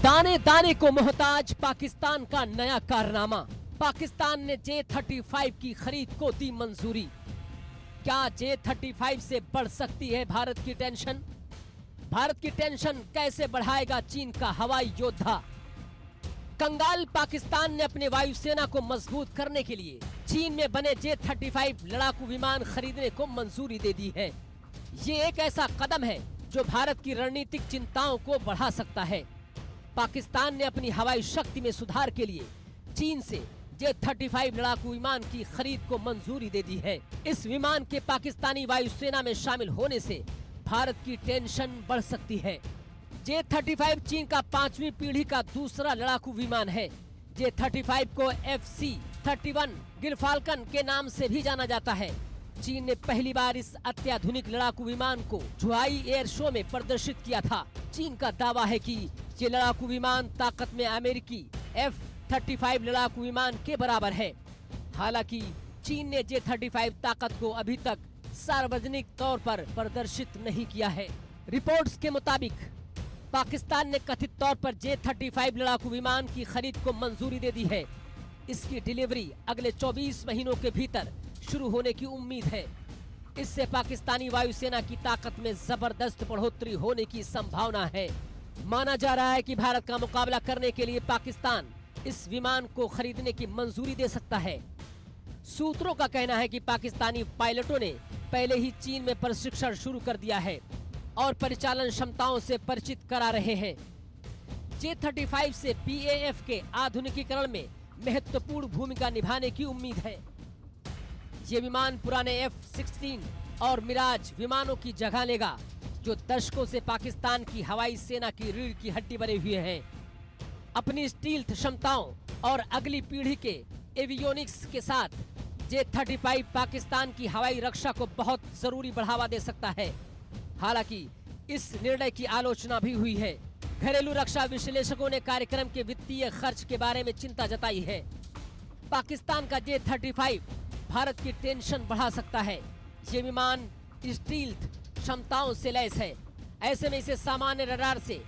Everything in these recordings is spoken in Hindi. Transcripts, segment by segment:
दाने दाने को मोहताज पाकिस्तान का नया कारनामा। पाकिस्तान ने J-35 की खरीद को दी मंजूरी। क्या J-35 से बढ़ सकती है भारत की टेंशन? भारत की टेंशन कैसे बढ़ाएगा चीन का हवाई योद्धा? कंगाल पाकिस्तान ने अपने वायुसेना को मजबूत करने के लिए चीन में बने J-35 लड़ाकू विमान खरीदने को मंजूरी दे दी है। ये एक ऐसा कदम है जो भारत की रणनीतिक चिंताओं को बढ़ा सकता है। पाकिस्तान ने अपनी हवाई शक्ति में सुधार के लिए चीन से J-35 लड़ाकू विमान की खरीद को मंजूरी दे दी है। इस विमान के पाकिस्तानी वायुसेना में शामिल होने से भारत की टेंशन बढ़ सकती है। J-35 चीन का 5वीं पीढ़ी का दूसरा लड़ाकू विमान है। J-35 को FC-31 गिरफाल्कन के नाम से भी जाना जाता है। चीन ने पहली बार इस अत्याधुनिक लड़ाकू विमान को जुहाई एयर शो में प्रदर्शित किया था। चीन का दावा है कि ये लड़ाकू विमान ताकत में अमेरिकी F-35 लड़ाकू विमान के बराबर है। हालांकि चीन ने J-35 ताकत को अभी तक सार्वजनिक तौर पर प्रदर्शित नहीं किया है। रिपोर्ट्स के मुताबिक पाकिस्तान ने कथित तौर पर J-35 लड़ाकू विमान की खरीद को मंजूरी दे दी है। इसकी डिलीवरी अगले 24 महीनों के भीतर शुरू होने की उम्मीद है। इससे पाकिस्तानी वायुसेना की ताकत में जबरदस्त बढ़ोतरी होने की संभावना है। माना जा रहा है कि भारत का मुकाबला करने के लिए पाकिस्तान इस विमान को खरीदने की मंजूरी दे सकता है। सूत्रों का कहना है कि पाकिस्तानी पायलटों ने पहले ही चीन में प्रशिक्षण शुरू कर दिया है और परिचालन क्षमताओं से परिचित करा रहे हैं। J-35 से PAF के आधुनिकीकरण में महत्वपूर्ण भूमिका निभाने की उम्मीद है। ये विमान पुराने F-16 और मिराज विमानों की जगह लेगा, जो दशकों से पाकिस्तान की हवाई सेना की रीढ़ की हड्डी बने हुए हैं। अपनी स्टील्थ क्षमताओं और अगली पीढ़ी के एवियोनिक्स के साथ J-35 पाकिस्तान की हवाई रक्षा को बहुत जरूरी बढ़ावा दे सकता है। हालांकि इस निर्णय की आलोचना भी हुई है। घरेलू रक्षा विश्लेषकों ने कार्यक्रम के वित्तीय खर्च के बारे में चिंता जताई है। पाकिस्तान का J-35 भारत की टेंशन बढ़ा सकता है। ये विमान स्टील्थ क्षमताओं से लैस है। ऐसे में इसे सामान्य रडार से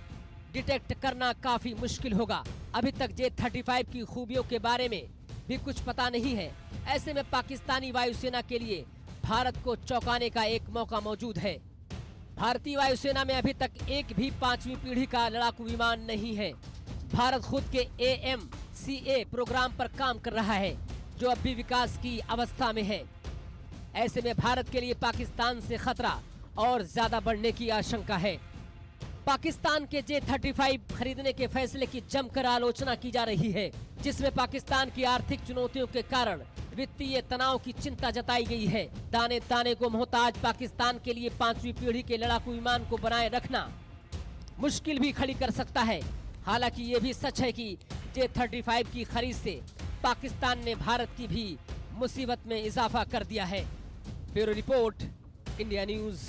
डिटेक्ट करना काफी मुश्किल होगा। अभी तक J-35 की खूबियों के बारे में भी कुछ पता नहीं है। ऐसे में पाकिस्तानी वायुसेना के लिए भारत को चौंकाने का एक मौका मौजूद है। भारतीय वायुसेना में अभी तक एक भी 5वीं पीढ़ी का लड़ाकू विमान नहीं है। भारत खुद के AMCA प्रोग्राम पर काम कर रहा है, जो अब भी विकास की अवस्था में है। ऐसे में भारत के लिए पाकिस्तान से खतरा और ज्यादा बढ़ने की आशंका है। पाकिस्तान के J-35 खरीदने के फैसले की जमकर आलोचना की जा रही है, जिसमें पाकिस्तान की आर्थिक चुनौतियों के कारण वित्तीय तनाव की चिंता जताई गई है। दाने दाने को मोहताज पाकिस्तान के लिए 5वीं पीढ़ी के लड़ाकू विमान को बनाए रखना मुश्किल भी खड़ी कर सकता है। हालांकि ये भी सच है कि J-35 की खरीद से पाकिस्तान ने भारत की भी मुसीबत में इजाफा कर दिया है। Bureau report, India news.